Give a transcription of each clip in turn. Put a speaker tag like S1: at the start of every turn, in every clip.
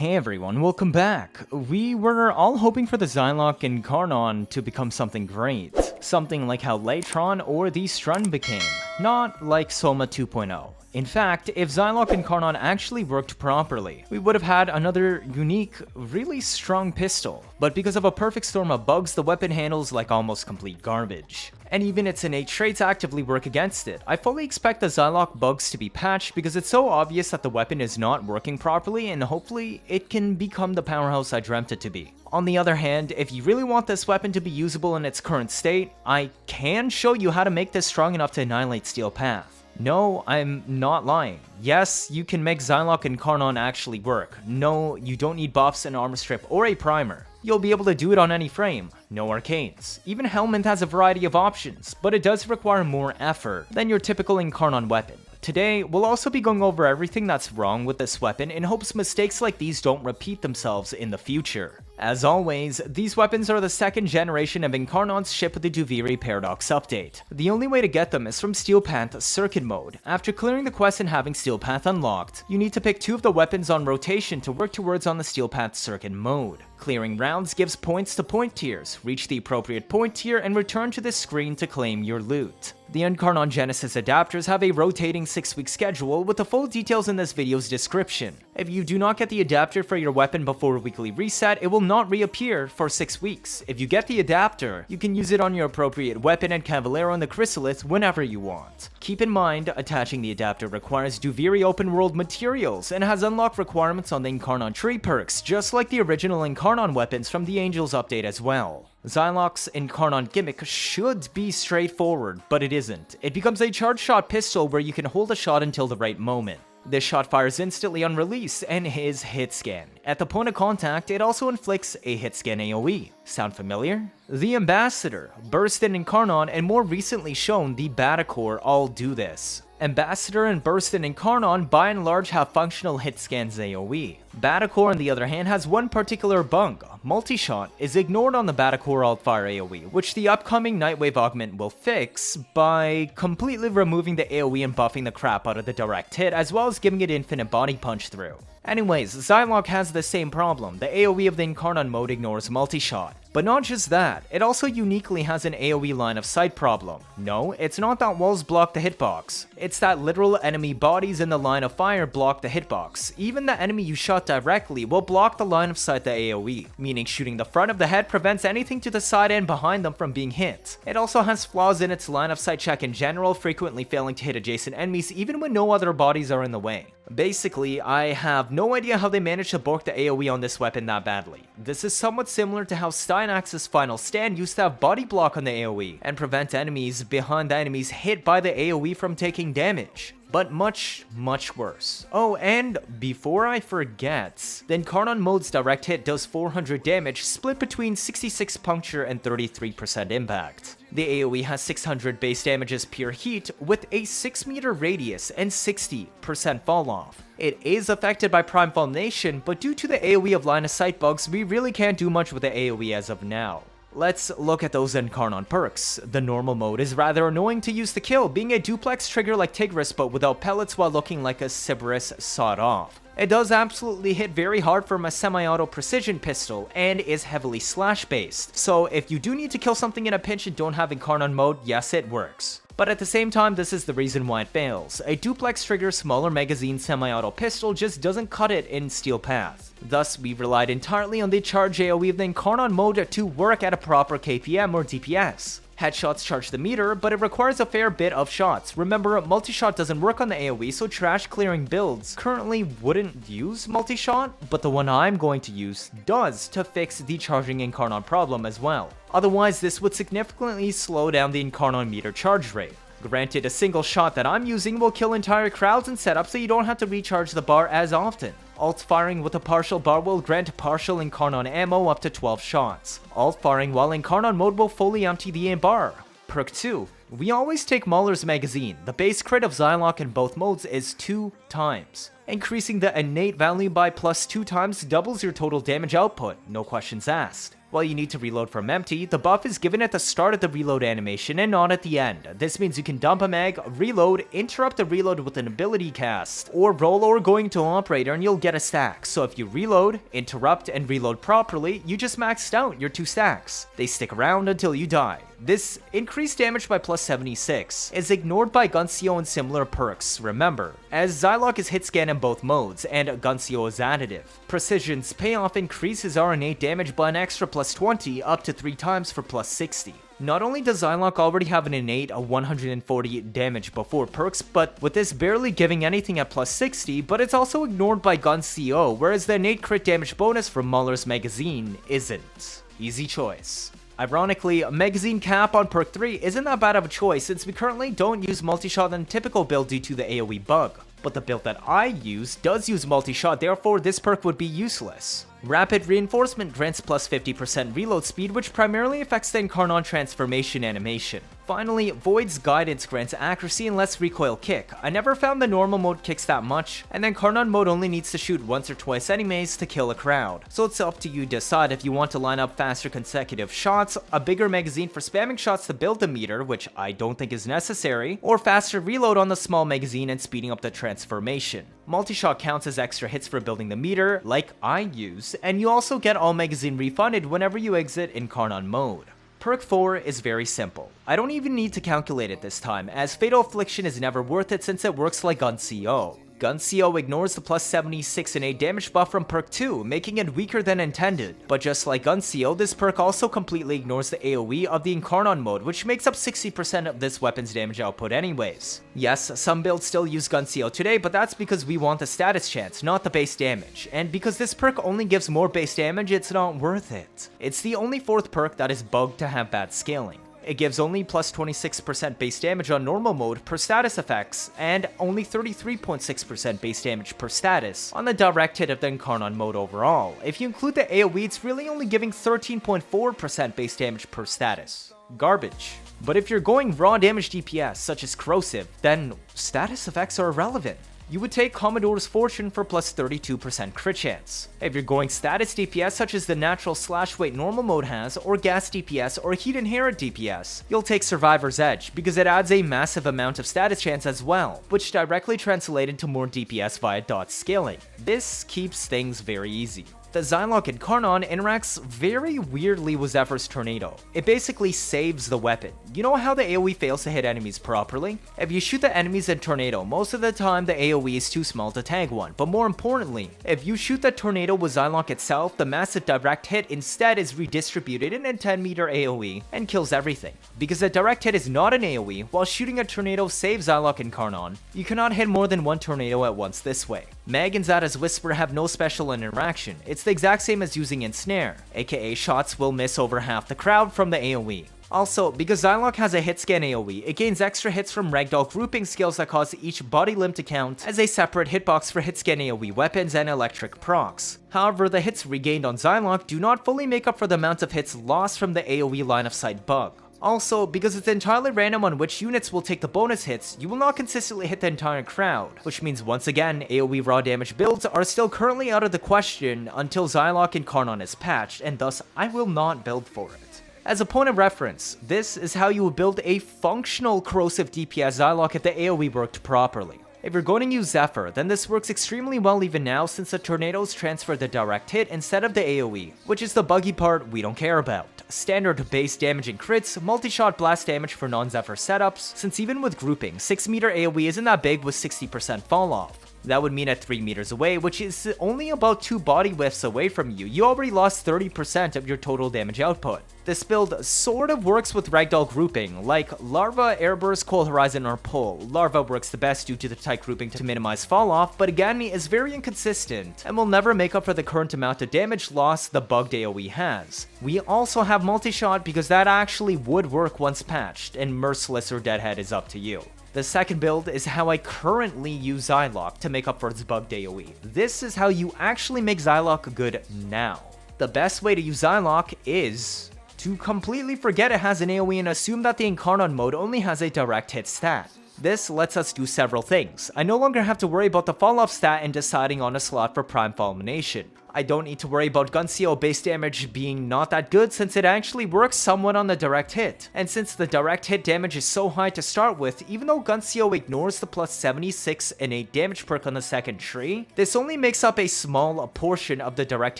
S1: Hey everyone, welcome back. We were all hoping for the Zylok Incarnon to become something great. Something like how Latron or the Strun became, not like Soma 2.0. In fact, if Zylok Incarnon actually worked properly, we would have had another unique, really strong pistol. But because of a perfect storm of bugs, the weapon handles like almost complete garbage. And even its innate traits actively work against it. I fully expect the Zylok bugs to be patched because it's so obvious that the weapon is not working properly, and hopefully it can become the powerhouse I dreamt it to be. On the other hand, if you really want this weapon to be usable in its current state, I can show you how to make this strong enough to annihilate Steel Path. No, I'm not lying. Yes, you can make Zylok Incarnon actually work. No, you don't need buffs, an armor strip, or a primer. You'll be able to do it on any frame. No arcanes. Even Helmet has a variety of options, but it does require more effort than your typical Incarnon weapon. Today, we'll also be going over everything that's wrong with this weapon in hopes mistakes like these don't repeat themselves in the future. As always, these weapons are the second generation of Incarnons shipped with the Duviri Paradox update. The only way to get them is from Steel Path Circuit Mode. After clearing the quest and having Steel Path unlocked, you need to pick 2 of the weapons on rotation to work towards on the Steel Path Circuit Mode. Clearing rounds gives points to point tiers, reach the appropriate point tier, and return to this screen to claim your loot. The Incarnon Genesis adapters have a rotating 6-week schedule with the full details in this video's description. If you do not get the adapter for your weapon before weekly reset, it will not reappear for 6 weeks. If you get the adapter, you can use it on your appropriate weapon and Cavallero and the Chrysalis whenever you want. Keep in mind, attaching the adapter requires Duviri open world materials and has unlock requirements on the Incarnon tree perks, just like the original Incarnon weapons from the Angels update as well. Zylok's Incarnon Gimmick should be straightforward, but it isn't. It becomes a charge shot pistol where you can hold a shot until the right moment. This shot fires instantly on release and is hit scan. At the point of contact, it also inflicts a hit scan AoE. Sound familiar? The Ambassador, Burst in Incarnon, and more recently shown the Batacore all do this. Ambassador and Burst in Incarnon by and large have functional hit scans AoE. Batacore on the other hand has one particular bug. Multishot is ignored on the Batacore alt-fire AoE, which the upcoming Nightwave augment will fix by completely removing the AoE and buffing the crap out of the direct hit, as well as giving it infinite body punch through. Anyways, Zylok has the same problem. The AoE of the Incarnon mode ignores Multishot. But not just that, it also uniquely has an AoE line of sight problem. No, it's not that walls block the hitbox. It's that literal enemy bodies in the line of fire block the hitbox. Even the enemy you shot directly will block the line of sight the AoE, meaning shooting the front of the head prevents anything to the side and behind them from being hit. It also has flaws in its line of sight check in general, frequently failing to hit adjacent enemies even when no other bodies are in the way. Basically, I have no idea how they managed to bork the AoE on this weapon that badly. This is somewhat similar to how Stynax's Final Stand used to have body block on the AoE and prevent enemies behind the enemies hit by the AoE from taking damage. But much, much worse. Oh, and before I forget, the Incarnon mode's direct hit does 400 damage, split between 66 puncture and 33% impact. The AoE has 600 base damages per heat with a 6 meter radius and 60% fall off. It is affected by Prime Fulmination, but due to the AoE of line of sight bugs, we really can't do much with the AoE as of now. Let's look at those Incarnon perks. The normal mode is rather annoying to use to kill, being a duplex trigger like Tigris but without pellets while looking like a Sybaris sawed off. It does absolutely hit very hard from a semi-auto precision pistol and is heavily slash based, so if you do need to kill something in a pinch and don't have Incarnon mode, yes it works. But at the same time, this is the reason why it fails. A duplex trigger smaller magazine semi-auto pistol just doesn't cut it in Steel Path. Thus, we relied entirely on the charge AoE of the Incarnon mode to work at a proper KPM or DPS. Headshots charge the meter, but it requires a fair bit of shots. Remember, Multishot doesn't work on the AoE, so trash clearing builds currently wouldn't use Multishot, but the one I'm going to use does to fix the charging Incarnon problem as well. Otherwise, this would significantly slow down the Incarnon meter charge rate. Granted, a single shot that I'm using will kill entire crowds and setups, so you don't have to recharge the bar as often. Alt-firing with a partial bar will grant partial Incarnon ammo up to 12 shots. Alt-firing while Incarnon mode will fully empty the bar. Perk 2. We always take Mauler's magazine. The base crit of Zylok in both modes is 2 times. Increasing the innate value by +2 times doubles your total damage output, no questions asked. While you need to reload from empty, the buff is given at the start of the reload animation and not at the end. This means you can dump a mag, reload, interrupt the reload with an ability cast, or roll or going to operator and you'll get a stack. So if you reload, interrupt, and reload properly, you just maxed out your 2 stacks. They stick around until you die. This increased damage by plus 76 is ignored by GunCO and similar perks, remember, as Zylok is hit scan in both modes, and GunCO is additive. Precision's payoff increases our innate damage by an extra plus 20 up to 3 times for plus 60. Not only does Zylok already have an innate 140 damage before perks, but with this barely giving anything at plus 60, but it's also ignored by GunCO, whereas the innate crit damage bonus from Muller's magazine isn't. Easy choice. Ironically, magazine cap on perk 3 isn't that bad of a choice since we currently don't use Multishot in typical build due to the AoE bug. But the build that I use does use Multishot, therefore this perk would be useless. Rapid Reinforcement grants plus 50% reload speed, which primarily affects the Incarnon transformation animation. Finally, Void's Guidance grants accuracy and less recoil kick. I never found the normal mode kicks that much, and then Incarnon mode only needs to shoot once or twice anyways to kill a crowd. So it's up to you to decide if you want to line up faster consecutive shots, a bigger magazine for spamming shots to build the meter, which I don't think is necessary, or faster reload on the small magazine and speeding up the transformation. Multishot counts as extra hits for building the meter, like I use, and you also get all magazine refunded whenever you exit Incarnon mode. Perk 4 is very simple. I don't even need to calculate it this time, as Fatal Affliction is never worth it since it works like GunCO. GunCO ignores the plus 76 innate damage buff from perk 2, making it weaker than intended. But just like GunCO, this perk also completely ignores the AoE of the Incarnon mode, which makes up 60% of this weapon's damage output anyways. Yes, some builds still use GunCO today, but that's because we want the status chance, not the base damage. And because this perk only gives more base damage, it's not worth it. It's the only 4th perk that is bugged to have bad scaling. It gives only plus 26% base damage on normal mode per status effects, and only 33.6% base damage per status on the direct hit of the Incarnon mode overall. If you include the AoE, it's really only giving 13.4% base damage per status. Garbage. But if you're going raw damage DPS, such as Corrosive, then status effects are irrelevant. You would take Commodore's Fortune for plus 32% crit chance. If you're going status DPS such as the natural slash weight normal mode has, or gas DPS or heat inherent DPS, you'll take Survivor's Edge because it adds a massive amount of status chance as well, which directly translated to more DPS via dot scaling. This keeps things very easy. The Zylok Incarnon interacts very weirdly with Zephyr's Tornado. It basically saves the weapon. You know how the AoE fails to hit enemies properly? If you shoot the enemies in Tornado, most of the time the AoE is too small to tag one, but more importantly, if you shoot the Tornado with Zylok itself, the massive direct hit instead is redistributed in a 10-meter AoE and kills everything. Because a direct hit is not an AoE, while shooting a Tornado saves Zylok Incarnon, you cannot hit more than one Tornado at once this way. Mag and Xata's Whisper have no special interaction. It's the exact same as using Ensnare, aka shots will miss over half the crowd from the AoE. Also, because Zylok has a hit scan AoE, it gains extra hits from Ragdoll Grouping skills that cause each body limb to count as a separate hitbox for hit scan AoE weapons and electric procs. However, the hits regained on Zylok do not fully make up for the amount of hits lost from the AoE line of sight bug. Also, because it's entirely random on which units will take the bonus hits, you will not consistently hit the entire crowd, which means once again, AoE raw damage builds are still currently out of the question until Zylok Incarnon is patched, and thus I will not build for it. As a point of reference, this is how you would build a functional Corrosive DPS Zylok if the AoE worked properly. If you're going to use Zephyr, then this works extremely well even now since the Tornadoes transfer the direct hit instead of the AoE, which is the buggy part we don't care about. Standard base damage and crits, multi-shot blast damage for non-Zephyr setups, since even with grouping, 6-meter AoE isn't that big with 60% fall off. That would mean at 3 meters away, which is only about 2 body whiffs away from you, you already lost 30% of your total damage output. This build sort of works with Ragdoll Grouping, like Larva, Airburst, Cold Horizon, or Pull. Larva works the best due to the tight grouping to minimize fall off, but again is very inconsistent, and will never make up for the current amount of damage loss the bugged AoE has. We also have Multishot because that actually would work once patched, and Merciless or Deadhead is up to you. The second build is how I currently use Zylok to make up for its bugged AoE. This is how you actually make Zylok good now. The best way to use Zylok is to completely forget it has an AoE and assume that the Incarnon mode only has a direct hit stat. This lets us do several things. I no longer have to worry about the fall-off stat and deciding on a slot for Prime Fulmination. I don't need to worry about GunCO base damage being not that good since it actually works somewhat on the direct hit. And since the direct hit damage is so high to start with, even though GunCO ignores the plus 76 innate damage perk on the second tree, this only makes up a small portion of the direct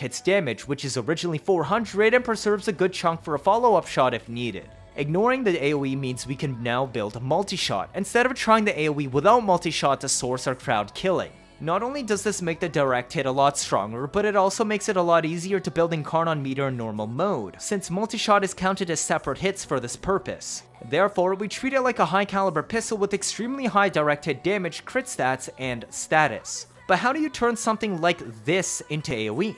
S1: hit's damage, which is originally 400 and preserves a good chunk for a follow-up shot if needed. Ignoring the AoE means we can now build Multishot, instead of trying the AoE without Multishot to source our crowd killing. Not only does this make the direct hit a lot stronger, but it also makes it a lot easier to build Incarnon meter in normal mode, since Multishot is counted as separate hits for this purpose. Therefore, we treat it like a high caliber pistol with extremely high direct hit damage, crit stats, and status. But how do you turn something like this into AoE?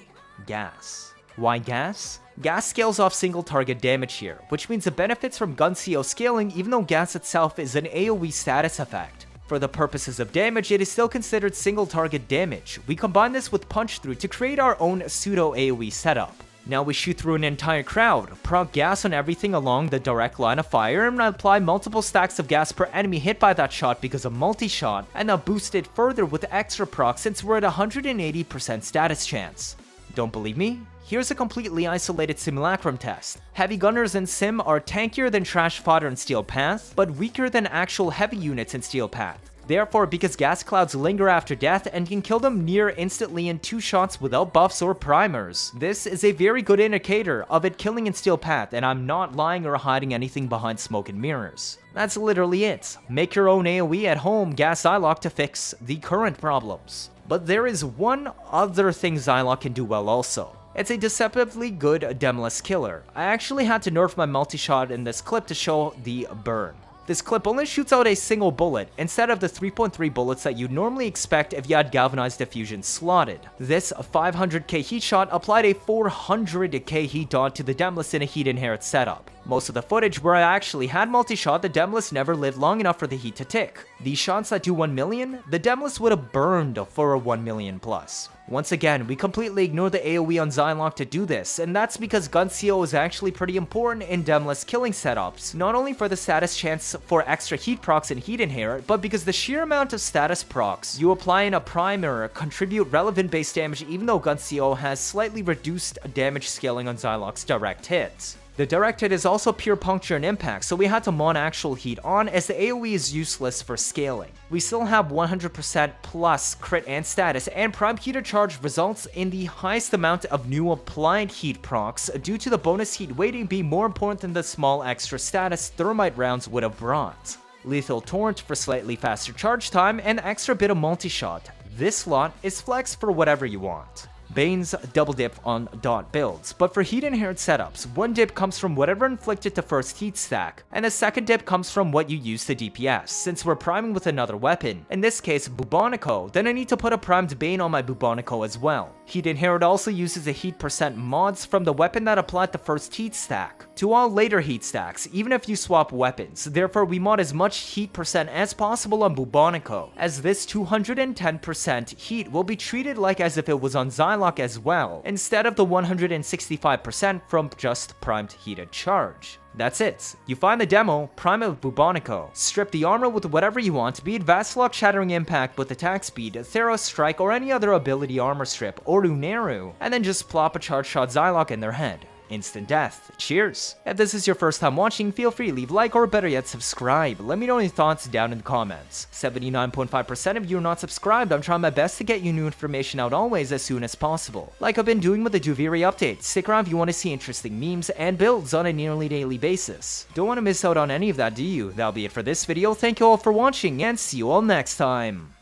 S1: Gas. Why gas? Gas scales off single target damage here, which means it benefits from GunCO scaling even though gas itself is an AoE status effect. For the purposes of damage, it is still considered single target damage. We combine this with punch through to create our own pseudo AoE setup. Now we shoot through an entire crowd, proc gas on everything along the direct line of fire, and apply multiple stacks of gas per enemy hit by that shot because of Multishot, and now boost it further with extra proc since we're at 180% status chance. Don't believe me? Here's a completely isolated simulacrum test. Heavy gunners in Sim are tankier than trash fodder in Steel Path, but weaker than actual heavy units in Steel Path. Therefore, because gas clouds linger after death and can kill them near instantly in 2 shots without buffs or primers, this is a very good indicator of it killing in Steel Path, and I'm not lying or hiding anything behind smoke and mirrors. That's literally it. Make your own AoE at home gas Zylok to fix the current problems. But there is one other thing Zylok can do well also. It's a deceptively good Demolyst killer. I actually had to nerf my Multishot in this clip to show the burn. This clip only shoots out a single bullet, instead of the 3.3 bullets that you'd normally expect if you had Galvanized Diffusion slotted. This 500k heat shot applied a 400k heat dot to the Demolyst in a heat inherit setup. Most of the footage where I actually had Multishot, the Demolyst never lived long enough for the heat to tick. These shots that do 1 million, the Demolyst would have burned for a 1 million plus. Once again, we completely ignore the AoE on Zylok to do this, and that's because GunCO is actually pretty important in Demolyst killing setups, not only for the status chance for extra heat procs and heat inherit, but because the sheer amount of status procs you apply in a primer contribute relevant base damage even though GunCO has slightly reduced damage scaling on Zylok's direct hits. The direct hit is also pure puncture and impact, so we had to mon actual heat on as the AoE is useless for scaling. We still have 100% plus crit and status, and prime heater charge results in the highest amount of new applied heat procs due to the bonus heat weighting being more important than the small extra status thermite rounds would have brought. Lethal torrent for slightly faster charge time and extra bit of Multishot. This lot is flex for whatever you want. Bane's double dip on dot builds, but for heat inherit setups, one dip comes from whatever inflicted the first heat stack, and the second dip comes from what you use to DPS, since we're priming with another weapon, in this case Bubonico, then I need to put a primed Bane on my Bubonico as well. Heat inherit also uses the heat percent mods from the weapon that applied the first heat stack to all later heat stacks, even if you swap weapons. Therefore, we mod as much heat percent as possible on Bubonico, as this 210% heat will be treated like as if it was on Zylok as well, instead of the 165% from just primed heated charge. That's it. You find the demo, prime it with Bubonico, strip the armor with whatever you want, be it Vastlock Shattering Impact with attack speed, Theros Strike, or any other ability armor strip, or Uneru, and then just plop a charge shot Zylok in their head. Instant death. Cheers! If this is your first time watching, feel free to leave a like or better yet subscribe. Let me know your thoughts down in the comments. 79.5% of you are not subscribed. I'm trying my best to get you new information out always as soon as possible, like I've been doing with the Duviri updates. Stick around if you want to see interesting memes and builds on a nearly daily basis. Don't want to miss out on any of that, do you? That'll be it for this video. Thank you all for watching and see you all next time.